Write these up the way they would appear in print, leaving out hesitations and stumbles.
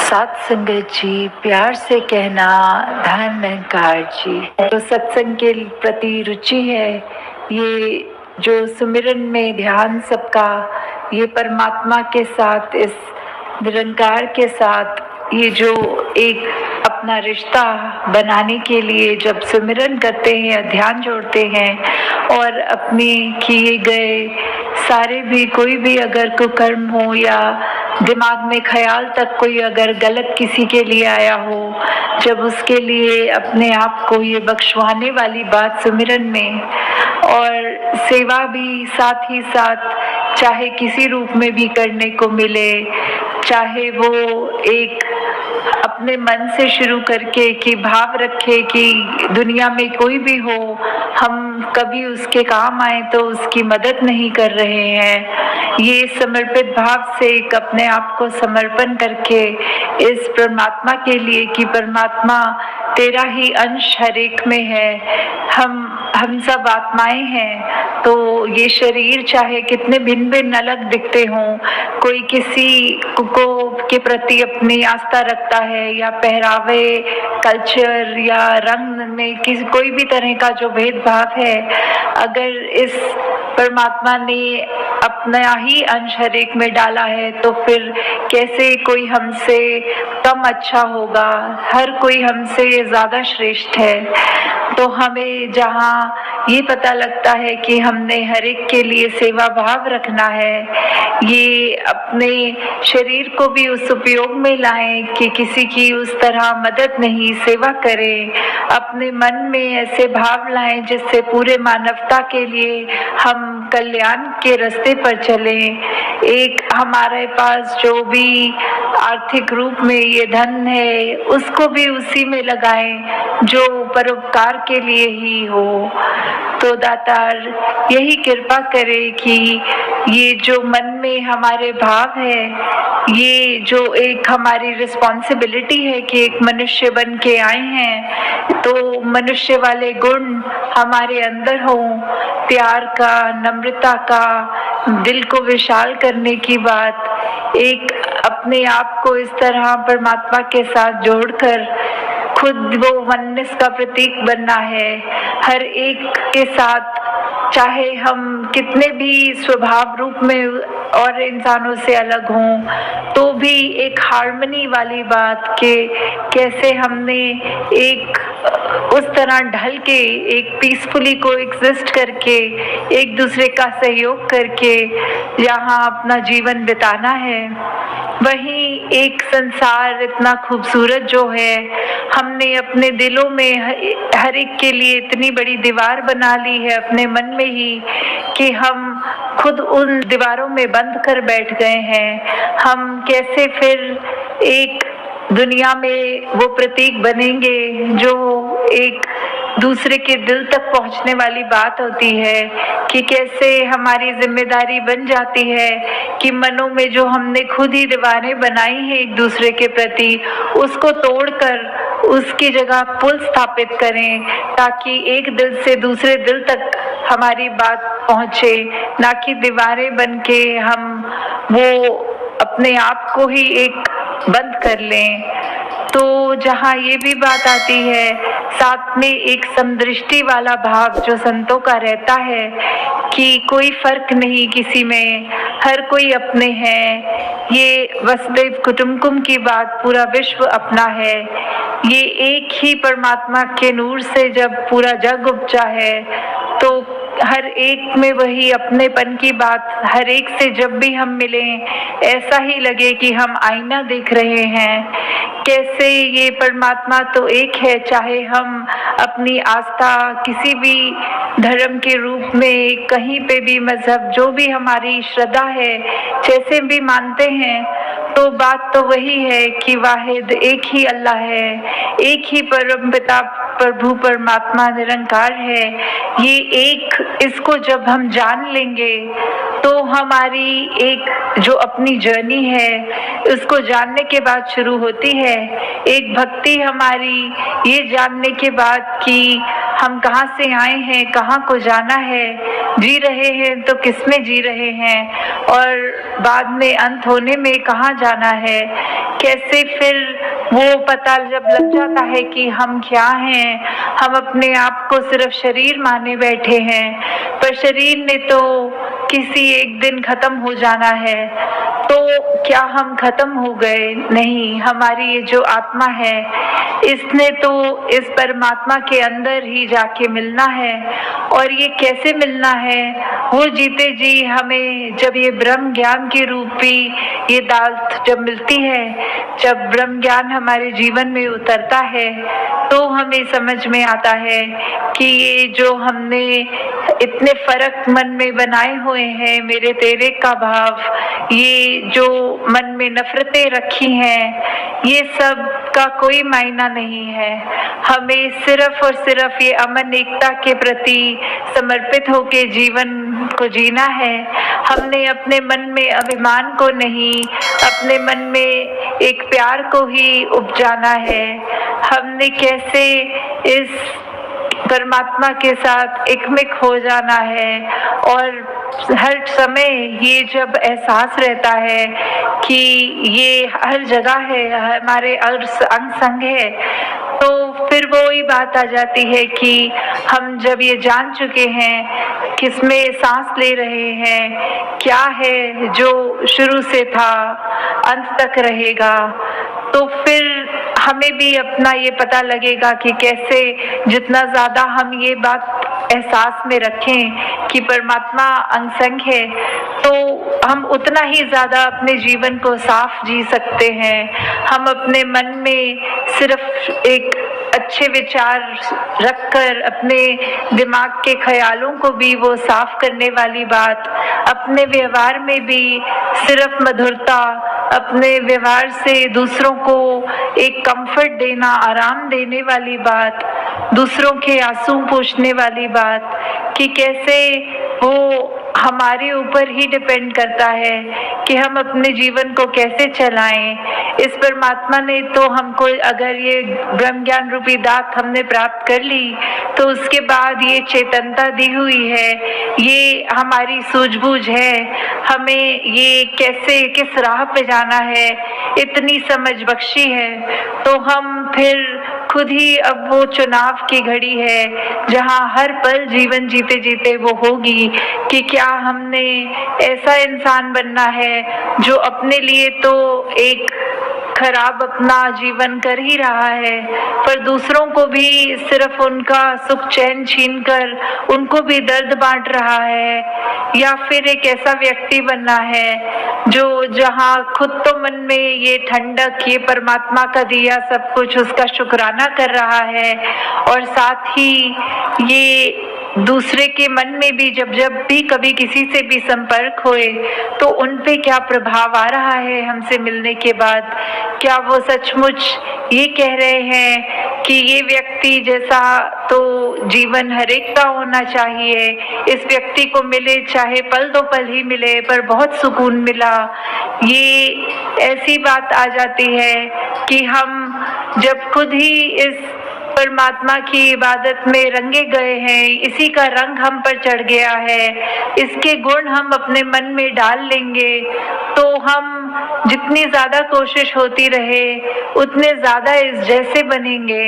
सात संगत जी, प्यार से कहना धन अहंकार जी। जो सत्संग के प्रति रुचि है, ये जो सुमिरन में ध्यान सबका, ये परमात्मा के साथ, इस निरंकार के साथ, ये जो एक अपना रिश्ता बनाने के लिए जब सुमिरन करते हैं, ध्यान जोड़ते हैं और अपने किए गए सारे भी कोई भी अगर कुकर्म हो या दिमाग में ख्याल तक कोई अगर गलत किसी के लिए आया हो, जब उसके लिए अपने आप को ये बख्शवाने वाली बात सुमिरन में और सेवा भी साथ ही साथ चाहे किसी रूप में भी करने को मिले, चाहे वो एक अपने मन से शुरू करके कि भाव रखे कि दुनिया में कोई भी हो, हम कभी उसके काम आए तो उसकी मदद नहीं कर रहे हैं। ये समर्पित भाव से एक अपने आप को समर्पण करके इस परमात्मा के लिए कि परमात्मा तेरा ही अंश हर एक में है, हम सब आत्माएं हैं। तो ये शरीर चाहे कितने भिन्न भिन्न अलग दिखते हों, कोई किसी को के प्रति अपनी आस्था रखता है या पहरावे, कल्चर या रंग में कोई भी तरह का जो भेदभाव है, अगर इस परमात्मा ने अपना ही अंश हर एक में डाला है तो फिर कैसे कोई हमसे कम अच्छा होगा। हर कोई हमसे ज़्यादा श्रेष्ठ है। तो हमें जहाँ ये पता लगता है कि हमने हर एक के लिए सेवा भाव रखना है, ये अपने शरीर को भी उस उपयोग में लाएं कि किसी की उस तरह मदद नहीं, सेवा करें। अपने मन में ऐसे भाव लाएं जिससे पूरे मानवता के लिए हम कल्याण के रास्ते पर चलें। एक हमारे पास जो भी आर्थिक रूप में ये धन है, उसको भी उसी में लगाएं जो परोपकार के लिए ही हो। तो दातार यही कृपा करे कि ये जो मन में हमारे भाव है, ये जो एक हमारी रिस्पॉन्सिबिलिटी है कि एक मनुष्य बन के आए हैं, तो मनुष्य वाले गुण हमारे अंदर हों, प्यार का, नम्रता का, दिल को विशाल करने की बात, एक अपने आप को इस तरह परमात्मा के साथ जोड़कर खुद वो वननेस का प्रतीक बनना है हर एक के साथ। चाहे हम कितने भी स्वभाव रूप में और इंसानों से अलग हों, तो भी एक हार्मनी वाली बात के कैसे हमने एक उस तरह ढल के एक पीसफुली को एग्जिस्ट करके एक दूसरे का सहयोग करके यहाँ अपना जीवन बिताना है। वहीं एक संसार इतना खूबसूरत जो है, हमने अपने दिलों में हर एक के लिए इतनी बड़ी दीवार बना ली है अपने मन में ही कि हम खुद उन दीवारों में बंद कर बैठ गए हैं। हम कैसे फिर एक दुनिया में वो प्रतीक बनेंगे जो एक दूसरे के दिल तक पहुंचने वाली बात होती है कि कैसे हमारी जिम्मेदारी बन जाती है कि मनों में जो हमने खुद ही दीवारें बनाई हैं एक दूसरे के प्रति, उसको तोड़कर उसकी जगह पुल स्थापित करें ताकि एक दिल से दूसरे दिल तक हमारी बात पहुंचे, ना कि दीवारें बन के हम वो अपने आप को ही एक बंद कर लें। तो जहाँ ये भी बात आती है, साथ में एक समदृष्टि वाला भाव जो संतों का रहता है कि कोई फर्क नहीं किसी में, हर कोई अपने हैं। ये वसुदैव कुटुंबकम की बात, पूरा विश्व अपना है। ये एक ही परमात्मा के नूर से जब पूरा जग उपजा है, तो हर एक में वही अपनेपन की बात, हर एक से जब भी हम मिलें ऐसा ही लगे कि हम आईना देख रहे हैं। कैसे ये परमात्मा तो एक है, चाहे हम अपनी आस्था किसी भी धर्म के रूप में, कहीं पे भी मजहब, जो भी हमारी श्रद्धा है, जैसे भी मानते हैं, तो बात तो वही है कि वाहिद एक ही अल्लाह है, एक ही परम पिता प्रभु परमात्मा निरंकार है, ये एक, इसको जब हम जान लेंगे तो हमारी एक जो अपनी जर्नी है उसको जानने के बाद शुरू होती है। एक भक्ति हमारी ये जानने के बाद कि हम कहाँ से आए हैं, कहाँ को जाना है, जी रहे हैं तो किसमें जी रहे हैं, और बाद में अंत होने में कहाँ जाना है, कैसे फिर वो पता जब लग जाता है कि हम क्या हैं। हम अपने आप को सिर्फ शरीर माने बैठे हैं, पर शरीर ने तो किसी एक दिन खत्म हो जाना है। तो क्या हम खत्म हो गए? नहीं, हमारी ये जो आत्मा है इसने तो इस परमात्मा के अंदर ही जाके मिलना है। और ये कैसे मिलना है? वो जीते जी हमें जब ये ब्रह्म ज्ञान की रूपी ये दात जब मिलती है, जब ब्रह्म ज्ञान हमारे जीवन में उतरता है, तो हमें समझ में आता है कि ये जो हमने इतने फर्क मन में बनाए हुए हैं, मेरे तेरे का भाव, ये जो मन में नफरतें रखी हैं, ये सब का कोई मायना नहीं है। हमें सिर्फ और सिर्फ ये अमन एकता के प्रति समर्पित होके जीवन को जीना है। हमने अपने मन में अभिमान को नहीं, अपने मन में एक प्यार को ही उपजाना है। हमने कैसे इस परमात्मा के साथ एकमिक हो जाना है, और हर समय ये जब एहसास रहता है कि ये हर जगह है, हमारे अंग संग है, तो फिर वो ही बात आ जाती है कि हम जब ये जान चुके हैं किसमें सांस ले रहे हैं, क्या है जो शुरू से था अंत तक रहेगा, तो फिर हमें भी अपना ये पता लगेगा कि कैसे जितना ज़्यादा हम ये बात एहसास में रखें कि परमात्मा अंग संग है, तो हम उतना ही ज़्यादा अपने जीवन को साफ जी सकते हैं। हम अपने मन में सिर्फ एक अच्छे विचार रखकर अपने दिमाग के ख्यालों को भी वो साफ करने वाली बात, अपने व्यवहार में भी सिर्फ मधुरता, अपने व्यवहार से दूसरों को एक कंफर्ट देना, आराम देने वाली बात, दूसरों के आंसू पोंछने वाली बात, कि कैसे वो हमारे ऊपर ही डिपेंड करता है कि हम अपने जीवन को कैसे चलाएं। इस परमात्मा ने तो हमको, अगर ये ब्रह्म ज्ञान रूपी दात हमने प्राप्त कर ली, तो उसके बाद ये चेतनता दी हुई है, ये हमारी सूझबूझ है, हमें ये कैसे किस राह पे जाना है इतनी समझ बख्शी है। तो हम फिर खुद ही, अब वो चुनाव की घड़ी है जहाँ हर पल जीवन जीते जीते वो होगी कि क्या हमने ऐसा इंसान बनना है जो अपने लिए तो एक खराब अपना जीवन कर ही रहा है, पर दूसरों को भी सिर्फ उनका सुख चैन छीन कर उनको भी दर्द बांट रहा है, या फिर एक ऐसा व्यक्ति बनना है जो जहाँ खुद तो मन में ये ठंडक, ये परमात्मा का दिया सब कुछ, उसका शुक्राना कर रहा है, और साथ ही ये दूसरे के मन में भी जब जब भी कभी किसी से भी संपर्क होए तो उन पे क्या प्रभाव आ रहा है हमसे मिलने के बाद, क्या वो सचमुच ये कह रहे हैं कि ये व्यक्ति जैसा तो जीवन हर एक का होना चाहिए, इस व्यक्ति को मिले चाहे पल दो पल ही मिले पर बहुत सुकून मिला। ये ऐसी बात आ जाती है कि हम जब खुद ही इस परमात्मा की इबादत में रंगे गए हैं, इसी का रंग हम पर चढ़ गया है, इसके गुण हम अपने मन में डाल लेंगे, तो हम जितनी ज़्यादा कोशिश होती रहे उतने ज़्यादा इस जैसे बनेंगे,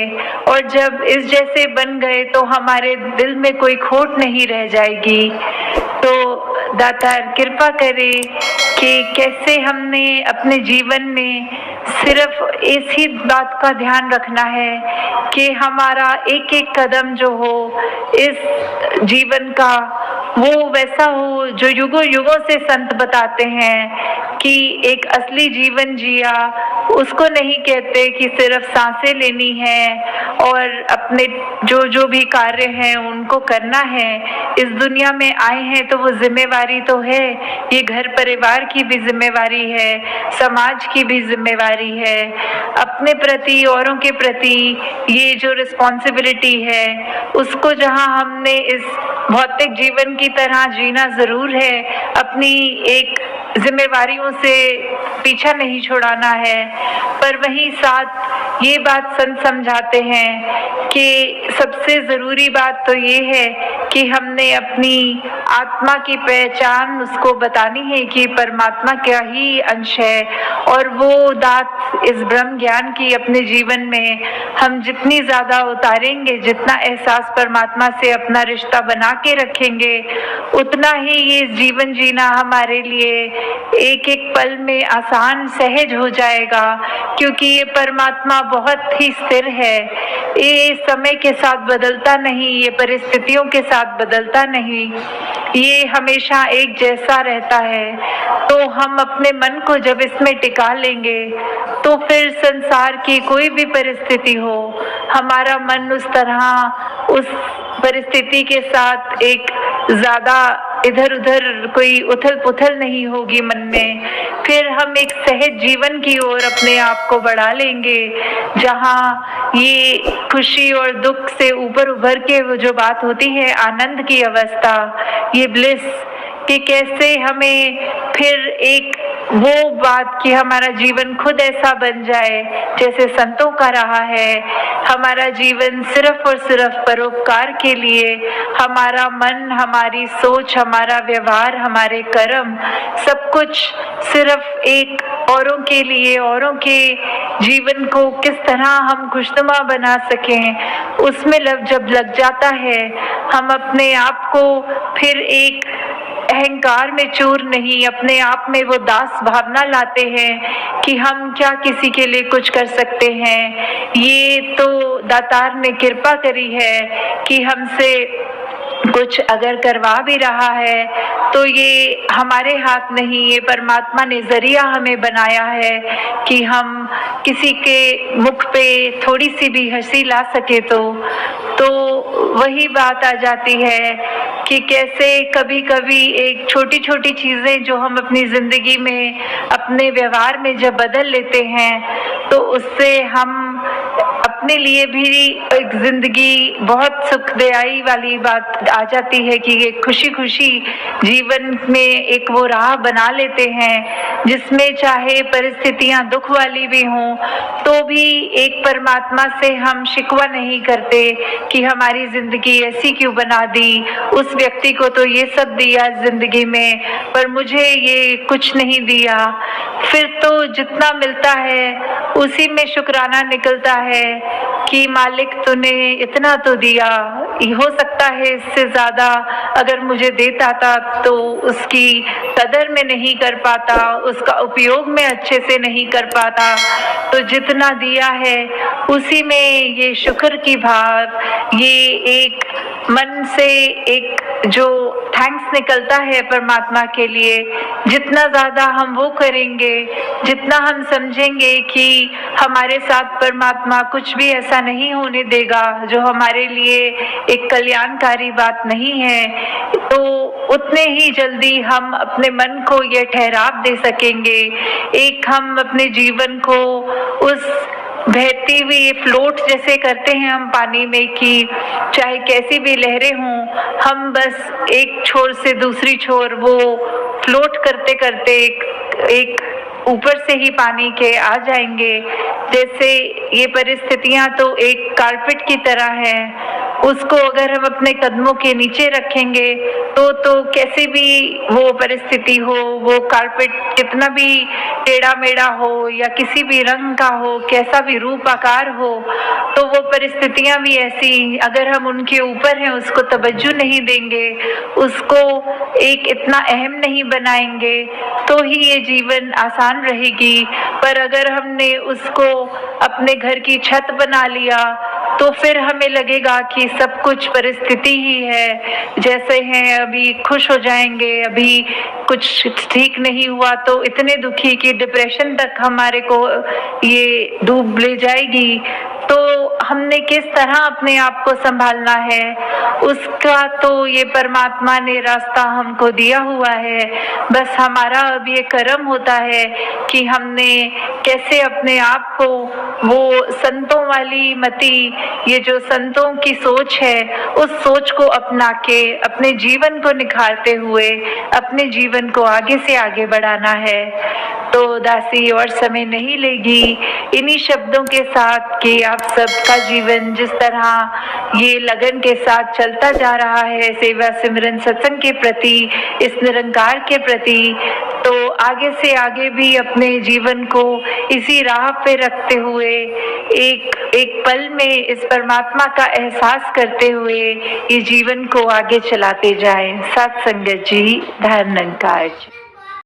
और जब इस जैसे बन गए तो हमारे दिल में कोई खोट नहीं रह जाएगी। तो दातार कृपा करे कि कैसे हमने अपने जीवन में सिर्फ इसी बात का ध्यान रखना है कि हमारा एक एक कदम जो हो इस जीवन का वो वैसा हो जो युगों युगों से संत बताते हैं कि एक असली जीवन जिया। उसको नहीं कहते कि सिर्फ सांसें लेनी है और अपने जो जो भी कार्य हैं उनको करना है। इस दुनिया में आए हैं तो वो जिम्मेवारी तो है, ये घर परिवार की भी जिम्मेवारी है, समाज की भी जिम्मेवारी है, अपने प्रति औरों के प्रति ये जो रिस्पॉन्सिबिलिटी है उसको जहाँ हमने इस भौतिक जीवन की तरह जीना ज़रूर है, अपनी एक जिम्मेवारियों से पीछा नहीं छुड़ाना है। पर वहीं साथ ये बात संत समझाते हैं कि सबसे ज़रूरी बात तो ये है कि हमने अपनी आत्मा की पहचान उसको बतानी है कि परमात्मा क्या ही अंश है, और वो दात इस ब्रह्म ज्ञान की अपने जीवन में हम जितनी ज़्यादा उतारेंगे, जितना एहसास परमात्मा से अपना रिश्ता बना के रखेंगे, उतना ही ये जीवन जीना हमारे लिए एक एक पल में आसान सहज हो जाएगा। क्योंकि ये परमात्मा बहुत ही स्थिर है, ये समय के साथ बदलता नहीं, ये परिस्थितियों के साथ बदलता नहीं, ये हमेशा एक जैसा रहता है। तो हम अपने मन को जब इसमें टिका लेंगे तो फिर संसार की कोई भी परिस्थिति हो, हमारा मन उस तरह उस परिस्थिति के साथ एक ज़्यादा इधर उधर कोई उथल पुथल नहीं होगी मन में। फिर हम एक सहज जीवन की ओर अपने आप को बढ़ा लेंगे, जहाँ ये खुशी और दुख से ऊपर उभर के वो जो बात होती है आनंद की अवस्था, ये ब्लिस, कि कैसे हमें फिर एक वो बात कि हमारा जीवन खुद ऐसा बन जाए जैसे संतों का रहा है, हमारा जीवन सिर्फ और सिर्फ परोपकार के लिए, हमारा मन, हमारी सोच, हमारा व्यवहार, हमारे कर्म, सब कुछ सिर्फ एक औरों के लिए, औरों के जीवन को किस तरह हम खुशनुमा बना सकें, उसमें जब लग जाता है, हम अपने आप को फिर एक अहंकार में चूर नहीं, अपने आप में वो दास भावना लाते हैं कि हम क्या किसी के लिए कुछ कर सकते हैं। ये तो दातार ने कृपा करी है कि हमसे कुछ अगर करवा भी रहा है तो ये हमारे हाथ नहीं, ये परमात्मा ने जरिया हमें बनाया है कि हम किसी के मुख पे थोड़ी सी भी हंसी ला सके। तो वही बात आ जाती है कि कैसे कभी कभी एक छोटी छोटी चीज़ें जो हम अपनी ज़िंदगी में, अपने व्यवहार में जब बदल लेते हैं तो उससे हम अपने लिए भी एक ज़िंदगी बहुत सुखदायी वाली बात आ जाती है कि ये खुशी खुशी जीवन में एक वो राह बना लेते हैं जिसमें चाहे परिस्थितियां दुख वाली भी हों तो भी एक परमात्मा से हम शिकवा नहीं करते कि हमारी ज़िंदगी ऐसी क्यों बना दी, उस व्यक्ति को तो ये सब दिया ज़िंदगी में पर मुझे ये कुछ नहीं दिया। फिर तो जितना मिलता है उसी में शुक्राना निकलता है कि मालिक तूने इतना तो दिया, हो सकता है इससे ज़्यादा अगर मुझे देता था तो उसकी कदर में नहीं कर पाता, उसका उपयोग में अच्छे से नहीं कर पाता। तो जितना दिया है उसी में ये शुक्र की भाव, ये एक मन से एक जो थैंक्स निकलता है परमात्मा के लिए, जितना ज़्यादा हम वो करेंगे, जितना हम समझेंगे कि हमारे साथ परमात्मा कुछ भी ऐसा नहीं होने देगा जो हमारे लिए एक कल्याणकारी बात नहीं है, तो उतने ही जल्दी हम अपने मन को ये ठहराव दे सकेंगे। एक हम अपने जीवन को उस बहती हुई फ्लोट जैसे करते हैं हम पानी में कि चाहे कैसी भी लहरें हों, हम बस एक छोर से दूसरी छोर वो फ्लोट करते करते एक ऊपर से ही पानी के आ जाएंगे। जैसे ये परिस्थितियां तो एक कारपेट की तरह है, उसको अगर हम अपने कदमों के नीचे रखेंगे तो कैसी भी वो परिस्थिति हो, वो कारपेट कितना भी टेढ़ा मेढ़ा हो या किसी भी रंग का हो, कैसा भी रूप आकार हो, तो वो परिस्थितियां भी ऐसी, अगर हम उनके ऊपर हैं उसको तवज्जो नहीं देंगे, उसको एक इतना अहम नहीं बनाएंगे तो ही ये जीवन आसान रहेगी। पर अगर हमने उसको अपने घर की छत बना लिया तो फिर हमें लगेगा कि सब कुछ परिस्थिति ही है, जैसे हैं अभी खुश हो जाएंगे, अभी कुछ ठीक नहीं हुआ तो इतने दुखी कि डिप्रेशन तक हमारे को ये डूब ले जाएगी। तो हमने किस तरह अपने आप को संभालना है, उसका तो ये परमात्मा ने रास्ता हमको दिया हुआ है। बस हमारा अब ये कर्म होता है कि हमने कैसे अपने आप को वो संतों वाली मति, ये जो संतों की सोच है, उस सोच को अपना के अपने जीवन को निखारते हुए अपने जीवन को आगे से आगे बढ़ाना है। तो दासी और समय नहीं लेगी इन्हीं शब्दों के साथ कि आप सबका जीवन जिस तरह ये लगन के साथ चलता जा रहा है सेवा सिमरन सत्संग के प्रति, इस निरंकार के प्रति, तो आगे से आगे भी अपने जीवन को इसी राह पे रखते हुए एक पल में इस परमात्मा का एहसास करते हुए ये जीवन को आगे चलाते जाएं। सत्संगत जी, धन निरंकार जी।